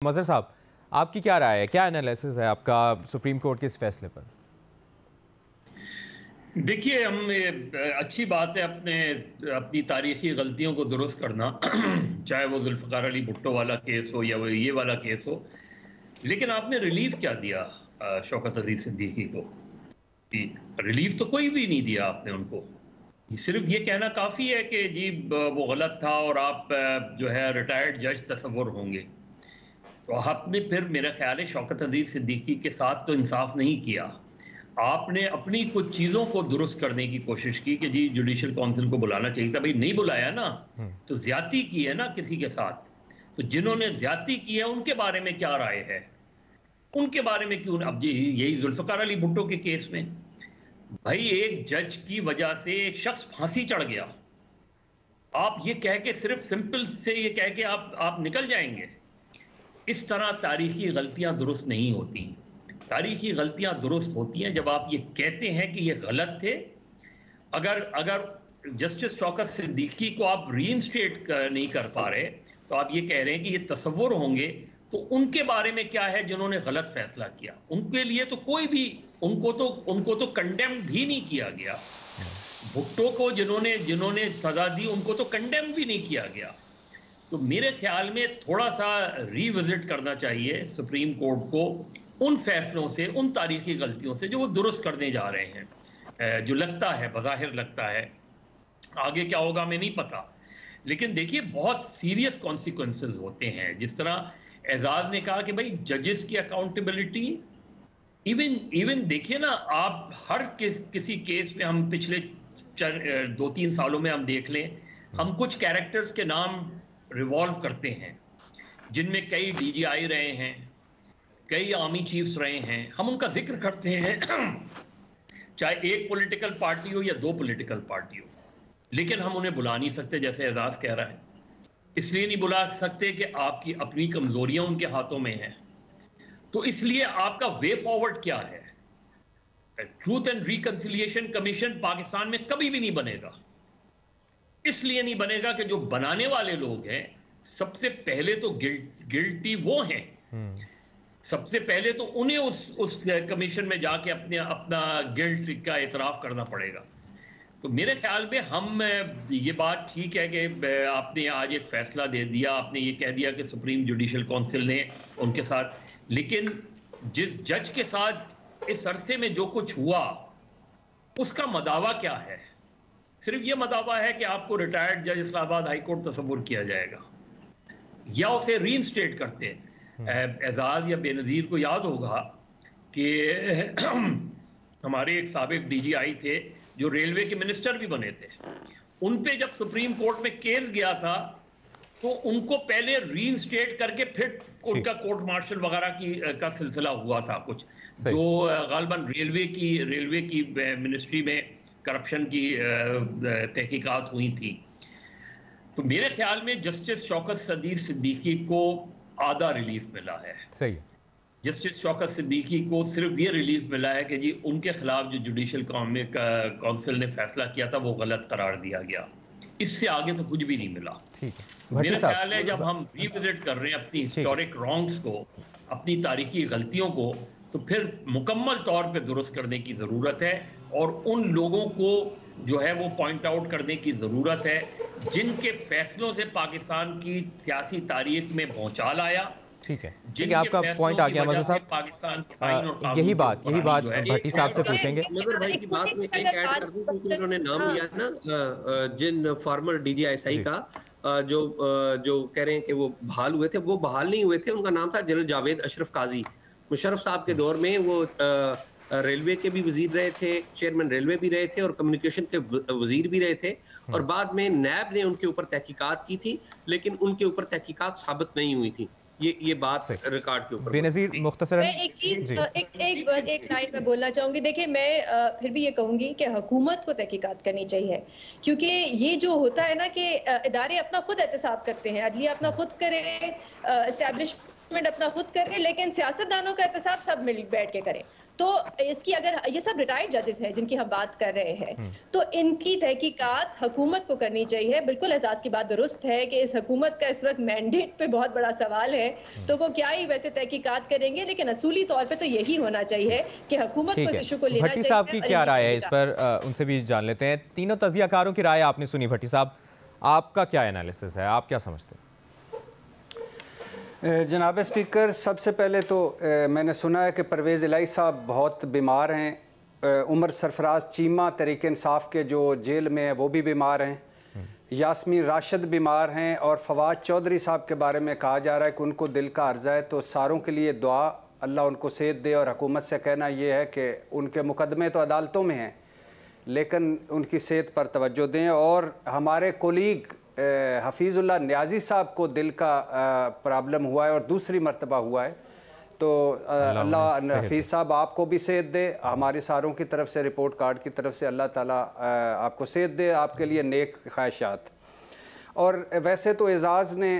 मज़हर साहब, आपकी क्या राय है, क्या एनालिसिस है आपका सुप्रीम कोर्ट के इस फैसले पर? देखिए, अच्छी बात है अपनी तारीखी गलतियों को दुरुस्त करना चाहे वो जुल्फ़िकार अली भुट्टो वाला केस हो या वो ये वाला केस हो। लेकिन आपने रिलीफ क्या दिया शौकत अज़ीज़ सिद्दीकी को? कि रिलीफ तो कोई भी नहीं दिया आपने उनको। सिर्फ ये कहना काफ़ी है कि जी वो गलत था और आप जो है रिटायर्ड जज तसव्वुर होंगे। तो आपने फिर मेरा ख्याल है शौकत अज़ीज़ सिद्दीकी के साथ तो इंसाफ नहीं किया। आपने अपनी कुछ चीज़ों को दुरुस्त करने की कोशिश की कि जी जुडिशल काउंसिल को बुलाना चाहिए था। भाई नहीं बुलाया ना, तो ज़्यादती की है ना किसी के साथ। तो जिन्होंने ज़्यादती की है उनके बारे में क्या राय है? उनके बारे में क्यों अब जी यही जुल्फ़िकार अली भुट्टो के केस में, भाई एक जज की वजह से एक शख्स फांसी चढ़ गया। आप ये कह के सिर्फ सिंपल से ये कह के आप निकल जाएंगे। इस तरह तारीखी गलतियां दुरुस्त नहीं होती। तारीखी गलतियां दुरुस्त होती हैं जब आप ये कहते हैं कि ये गलत थे। अगर अगर जस्टिस शौकत सिद्दीकी को आप रीइंस्टेट नहीं कर पा रहे, तो आप ये कह रहे हैं कि ये तसव्वुर होंगे, तो उनके बारे में क्या है जिन्होंने गलत फैसला किया? उनके लिए तो कोई भी उनको तो कंडेम भी नहीं किया गया। भुट्टो को जिन्होंने जिन्होंने सजा दी उनको तो कंडेम भी नहीं किया गया। तो मेरे ख्याल में थोड़ा सा रिविजिट करना चाहिए सुप्रीम कोर्ट को उन फैसलों से, उन तारीखी गलतियों से जो वो दुरुस्त करने जा रहे हैं। जो लगता है, बज़ाहिर लगता है, आगे क्या होगा हमें नहीं पता, लेकिन देखिए बहुत सीरियस कॉन्सिक्वेंसेस होते हैं। जिस तरह एजाज ने कहा कि भाई जजेस की अकाउंटेबिलिटी, इवन देखिए ना, आप हर किसी केस में हम पिछले 2-3 सालों में हम देख लें, हम कुछ कैरेक्टर्स के नाम रिवॉल्व करते हैं जिनमें कई डीजीआई रहे हैं, कई आर्मी चीफ्स रहे हैं, हम उनका जिक्र करते हैं चाहे एक पॉलिटिकल पार्टी हो या 2 पॉलिटिकल पार्टी हो, लेकिन हम उन्हें बुला नहीं सकते जैसे एजाज कह रहा है। इसलिए नहीं बुला सकते कि आपकी अपनी कमजोरियां उनके हाथों में हैं। तो इसलिए आपका वे फॉरवर्ड क्या है? Truth and reconciliation commission Pakistan में कभी भी नहीं बनेगा। इसलिए नहीं बनेगा कि जो बनाने वाले लोग हैं, सबसे पहले तो गिल्टी वो हैं। सबसे पहले तो उन्हें उस कमीशन में जाके अपना गिल्ट का इतराफ करना पड़ेगा। तो मेरे ख्याल में हम ये बात ठीक है कि आपने आज एक फैसला दे दिया, आपने ये कह दिया कि सुप्रीम जुडिशल काउंसिल ने उनके साथ, लेकिन जिस जज के साथ इस अरसे में जो कुछ हुआ उसका मदावा क्या है? सिर्फ ये मदावा है कि आपको रिटायर्ड जज इस्लामाबाद हाई कोर्ट तस्वुर किया जाएगा या उसे रीइंस्टेट करते हैं। एजाज या बेनज़ीर को याद होगा कि हमारे एक साबिक डीजीआई थे जो रेलवे के मिनिस्टर भी बने थे। उन पे जब सुप्रीम कोर्ट में केस गया था तो उनको पहले रीइंस्टेट करके फिर उनका कोर्ट मार्शल वगैरह का सिलसिला हुआ था कुछ, जो गालिबन रेलवे की मिनिस्ट्री में करप्शन की तहकीकात हुई थी। तो मेरे ख्याल में जस्टिस शौकत अज़ीज़ सिद्दीकी को आधा रिलीफ मिला है। सही। जस्टिस शौकत सिद्दीकी को सिर्फ ये रिलीफ मिला है कि जी उनके खिलाफ जो जुडिशल काउंसिल ने फैसला किया था वो गलत करार दिया गया। इससे आगे तो कुछ भी नहीं मिला। मेरा ख्याल है जब हम रिविजिट कर रहे हैं अपनी हिस्टोरिक रॉन्ग्स को, अपनी तारीखी गलतियों को, तो फिर मुकम्मल तौर पे दुरुस्त करने की ज़रूरत है और उन लोगों को जो है वो पॉइंट आउट करने की ज़रूरत है जिनके फैसलों से पाकिस्तान की सियासी तारीख में भौचाल आया। ठीक है, आपका पॉइंट आ गया मज़हर साहब। पाकिस्तान यही बात भट्टी साहब से पूछेंगे। मज़हर भाई की बात में एक ऐड कर दूं, क्योंकि उन्होंने नाम लिया ना जिन फॉर्मर डीजीआईएसआई का, जो कह रहे हैं कि वो बहाल हुए थे, वो बहाल नहीं हुए थे। उनका नाम था जनरल जावेद अशरफ काजी। मुशर्रफ साहब के दौर में वो रेलवे के भी वजीर रहे थे, चेयरमैन रेलवे भी रहे थे और कम्युनिकेशन के वजीर भी रहे थे, और बाद में नैब ने उनके ऊपर तहकीकात की थी, लेकिन उनके ऊपर तहकीकात साबित नहीं हुई थी। ये बात रिकॉर्ड के ऊपर। बेनज़ीर मुख्तसरन मैं एक चीज एक लाइन में बोलना चाहूंगी। देखिए, मैं फिर भी ये कहूंगी कि हुकूमत को तहकीकात करनी चाहिए, क्योंकि ये जो होता है ना कि इदारे अपना खुद एहतसाब करते हैं, अदलिया अपना खुद करे, एस्टैब्लिश जजमेंट अपना खुद करे, लेकिन सियासतदानों का एहतसाब सब मिल बैठ के करें। तो इसकी अगर ये सब रिटायर्ड जजेस हैं जिनकी हम बात कर रहे हैं, तो इनकी तहकीकात हुकूमत को करनी चाहिए। बिल्कुल एहसास की बात दुरुस्त है कि इस हुकूमत का इस वक्त मैंडेट पे बहुत बड़ा सवाल है, तो वो क्या ही वैसे तहकीकात करेंगे, लेकिन असूली तौर पे तो यही होना चाहिए कि हुकूमत को इस इशू को लेना चाहिए। भट्टी साहब की क्या राय है इस पर, उनसे भी जान लेते हैं। तीनों तजियाकारों की राय आपने सुनी, भट्टी साहब आपका क्या एनालिसिस है, आप क्या समझते हैं? जनाब स्पीकर, सबसे पहले तो मैंने सुना है कि परवेज़ इलाही साहब बहुत बीमार हैं। उमर सरफराज चीमा तहरीक इंसाफ के जो जेल में है वो भी बीमार हैं। यास्मीन राशिद बीमार हैं और फवाद चौधरी साहब के बारे में कहा जा रहा है कि उनको दिल का अर्जा है। तो सारों के लिए दुआ, अल्लाह उनको सेहत दे। और हुकूमत से कहना ये है कि उनके मुकदमे तो अदालतों में हैं, लेकिन उनकी सेहत पर तवज्जो दें। और हमारे कोलीग हफीज़ुल्लाह न्याजी साहब को दिल का प्रॉब्लम हुआ है और दूसरी मर्तबा हुआ है, तो अल्लाह हफीज़ साहब आपको भी सेहत दे। हमारे सारों की तरफ से, रिपोर्ट कार्ड की तरफ से अल्लाह ताला आपको सेहत दे, आपके लिए नेक ख्वाहिशात। और वैसे तो एजाज़ ने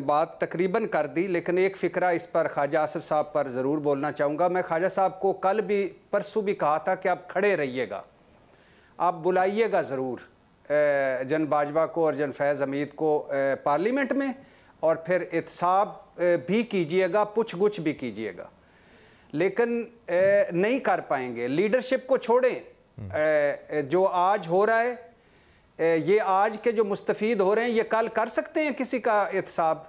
बात तकरीबन कर दी, लेकिन एक फ़िक्रा इस पर ख्वाजा आसिफ साहब पर ज़रूर बोलना चाहूँगा। मैं ख्वाजा साहब को कल भी परसों भी कहा था कि आप खड़े रहिएगा, आप बुलाइएगा ज़रूर जन बाजवा को और जन फैज़ हमीद को पार्लियामेंट में, और फिर एहतसाब भी कीजिएगा, पुछ गुछ भी कीजिएगा, लेकिन नहीं कर पाएंगे। लीडरशिप को छोड़ें। जो आज हो रहा है, ये आज के जो मुस्तफ़ीद हो रहे हैं, ये कल कर सकते हैं किसी का एहतसाब।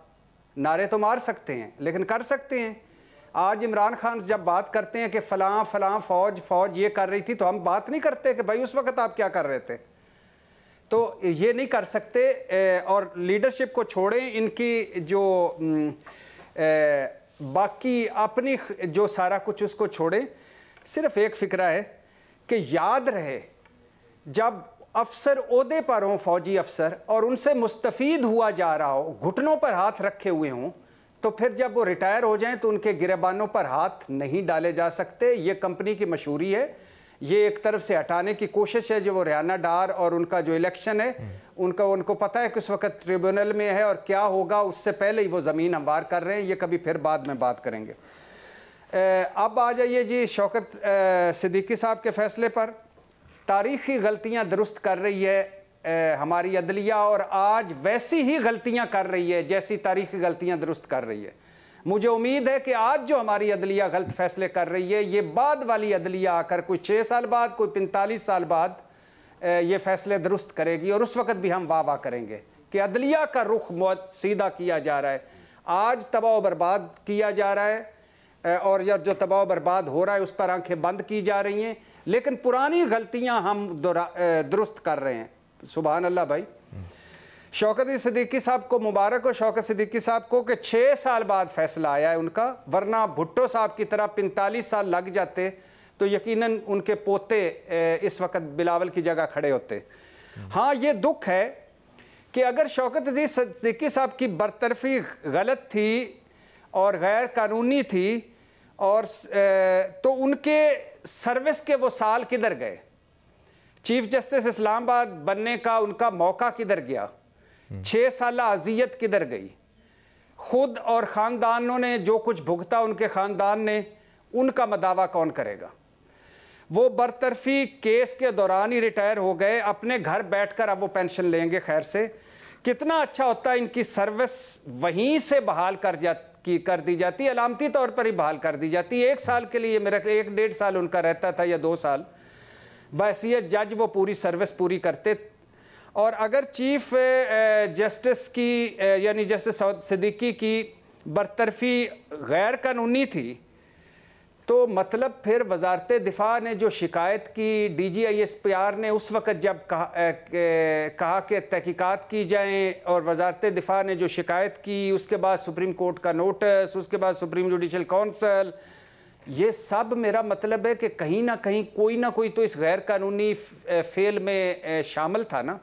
नारे तो मार सकते हैं, लेकिन कर सकते हैं। आज इमरान खान जब बात करते हैं कि फ़लाँ फ़लाँ फ़ौज ये कर रही थी, तो हम बात नहीं करते कि भाई उस वक़्त आप क्या कर रहे थे। तो ये नहीं कर सकते। और लीडरशिप को छोड़ें, इनकी जो बाकी अपनी जो सारा कुछ उसको छोड़ें। सिर्फ एक फ़िक्रा है कि याद रहे, जब अफसर ओहदे पर हों, फ़ौजी अफसर, और उनसे मुस्तफ़ीद हुआ जा रहा हो, घुटनों पर हाथ रखे हुए हों, तो फिर जब वो रिटायर हो जाएं तो उनके गिरबानों पर हाथ नहीं डाले जा सकते। ये कंपनी की मशहूरी है। ये एक तरफ से हटाने की कोशिश है, जो वो रियाना डार और उनका जो इलेक्शन है, उनको पता है कि उस वक्त ट्रिब्यूनल में है और क्या होगा, उससे पहले ही वो ज़मीन हमवार कर रहे हैं। ये कभी फिर बाद में बात करेंगे। अब आ जाइए जी शौकत सिद्दीकी साहब के फैसले पर। तारीख़ी गलतियाँ दुरुस्त कर रही है हमारी अदलिया, और आज वैसी ही गलतियाँ कर रही है जैसी तारीख़ी गलतियाँ दुरुस्त कर रही है। मुझे उम्मीद है कि आज जो हमारी अदलिया गलत फैसले कर रही है, ये बाद वाली अदलिया आकर कोई 6 साल बाद, कोई 45 साल बाद ये फैसले दुरुस्त करेगी, और उस वक़्त भी हम वाह वाह करेंगे कि अदलिया का रुख सीधा किया जा रहा है। आज तबाह बर्बाद किया जा रहा है, और यह जो तबाह बर्बाद हो रहा है उस पर आंखें बंद की जा रही हैं, लेकिन पुरानी गलतियाँ हम दुरुस्त कर रहे हैं। सुभान अल्लाह भाई। शौकत सिद्दीकी साहब को मुबारक हो, शौकत सिद्दीकी साहब को, कि 6 साल बाद फैसला आया है उनका, वरना भुट्टो साहब की तरह 45 साल लग जाते तो यकीनन उनके पोते इस वक्त बिलावल की जगह खड़े होते। हाँ, ये दुख है कि अगर शौकत सिद्दीकी साहब की बरतरफी गलत थी और गैर कानूनी थी, और तो उनके सर्विस के वो साल किधर गए? चीफ जस्टिस इस्लामाबाद बनने का उनका मौका किधर गया? 6 साल अजियत किधर गई? खुद और ख़ानदानों ने जो कुछ भुगता, उनके ख़ानदान ने, उनका मदावा कौन करेगा? वो बरतरफी केस के दौरान ही रिटायर हो गए, अपने घर बैठकर अब वो पेंशन लेंगे। खैर से कितना अच्छा होता है, इनकी सर्विस वहीं से बहाल कर दी जाती, अलामती तौर पर ही बहाल कर दी जाती। 1 साल के लिए, मेरा 1-1.5 साल उनका रहता था या 2 साल, बहैसियत जज वो पूरी सर्विस पूरी करते। और अगर चीफ जस्टिस की यानी जस्टिस सिद्दीकी की बरतरफी गैर कानूनी थी, तो मतलब फिर वजारत दिफा ने जो शिकायत की, DGISPR ने उस वक़्त जब कहा कि तहकीकात की जाएँ, और वजारत दिफा ने जो शिकायत की, उसके बाद सुप्रीम कोर्ट का नोटिस, उसके बाद सुप्रीम जुडिशल काउंसिल, ये सब मेरा मतलब है कि कहीं ना कहीं कोई ना कोई तो इस गैर कानूनी फेल में शामिल था ना।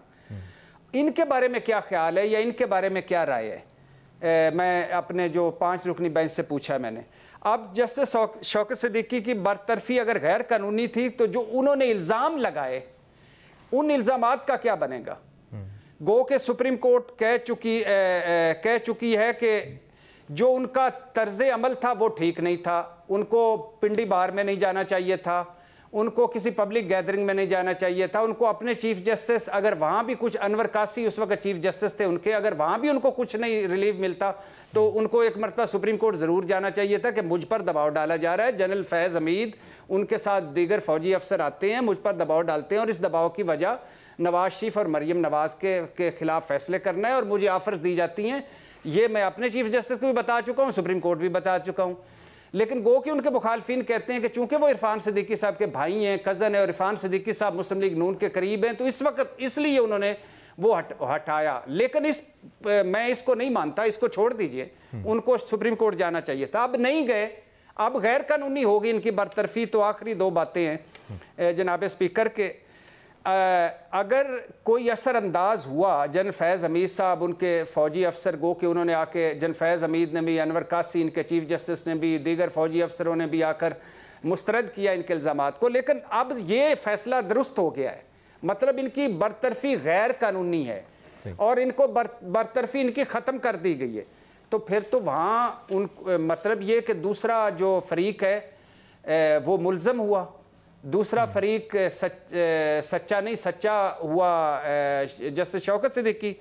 इनके बारे में क्या ख्याल है या इनके बारे में क्या राय है? मैं अपने जो 5 रुकनी बेंच से पूछा मैंने। अब जस्टिस शौकत सिद्दीकी की बरतरफी अगर गैर कानूनी थी, तो जो उन्होंने इल्ज़ाम लगाए, उन इल्ज़ामात का क्या बनेगा? गो के सुप्रीम कोर्ट कह चुकी है कि जो उनका तर्ज अमल था वो ठीक नहीं था। उनको पिंडी बार में नहीं जाना चाहिए था, उनको किसी पब्लिक गैदरिंग में नहीं जाना चाहिए था। उनको अपने चीफ जस्टिस, अगर वहाँ भी कुछ, अनवर कासी उस वक्त चीफ जस्टिस थे उनके, अगर वहाँ भी उनको कुछ नहीं रिलीफ मिलता तो उनको एक मरतबा सुप्रीम कोर्ट ज़रूर जाना चाहिए था कि मुझ पर दबाव डाला जा रहा है। जनरल फैज़ हमीद, उनके साथ दीगर फौजी अफसर आते हैं, मुझ पर दबाव डालते हैं और इस दबाव की वजह नवाज शरीफ और मरीम नवाज के खिलाफ फैसले करना है और मुझे ऑफर्स दी जाती हैं। ये मैं अपने चीफ जस्टिस को भी बता चुका हूँ, सुप्रीम कोर्ट भी बता चुका हूँ। लेकिन गो कि उनके मुखालफिन कहते हैं कि चूंकि वो इरफान सिद्दीकी साहब के भाई हैं, कज़न है, और इरफान सिद्दीकी साहब मुस्लिम लीग नून के करीब हैं, तो इस वक्त इसलिए उन्होंने वो हटाया। लेकिन मैं इसको नहीं मानता, इसको छोड़ दीजिए, उनको सुप्रीम कोर्ट जाना चाहिए था। अब नहीं गए, अब गैर कानूनी होगी इनकी बरतरफी। तो आखिरी दो बातें हैं जनाब स्पीकर के, अगर कोई असरअंदाज हुआ जनरल फैज़ हमीद साहब, उनके फ़ौजी अफसर, गो कि उन्होंने आके, जनरल फैज़ हमीद ने भी, अनवर कासी इनके चीफ जस्टिस ने भी, दीगर फ़ौजी अफसरों ने भी आकर मुस्तरद किया इनके इल्ज़ामात को। लेकिन अब ये फैसला दुरुस्त हो गया है, मतलब इनकी बरतरफी गैर कानूनी है और इनको बरतरफी इनकी ख़त्म कर दी गई है। तो फिर तो वहाँ मतलब ये कि दूसरा जो फरीक है वो मुल्ज़म हुआ, दूसरा फरीक सच्चा नहीं, सच्चा हुआ जस्टिस शौकत सिद्दीकी।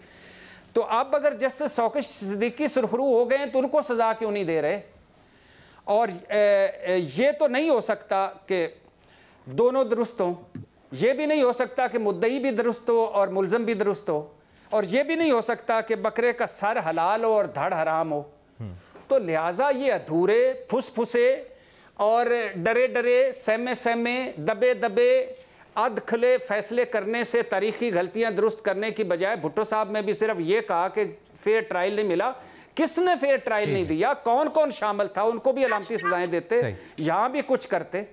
तो अब अगर जस्टिस शौकत सिद्दीकी सुरखरू हो गए तो उनको सज़ा क्यों नहीं दे रहे? और ये तो नहीं हो सकता कि दोनों दुरुस्त हों, ये भी नहीं हो सकता कि मुद्दई भी दुरुस्त हो और मुल्ज़म भी दुरुस्त हो, और ये भी नहीं हो सकता कि बकरे का सर हलाल हो और धड़ हराम हो। तो लिहाजा ये अधूरे, फुसफुसे और डरे डरे, सहमे सहमे, दबे दबे, अध खुले फैसले करने से तारीखी गलतियां दुरुस्त करने की बजाय भुट्टो साहब ने भी सिर्फ ये कहा कि फेयर ट्रायल नहीं मिला। किसने फेयर ट्रायल नहीं दिया? कौन कौन शामिल था? उनको भी अलामती सजाएं देते, यहाँ भी कुछ करते।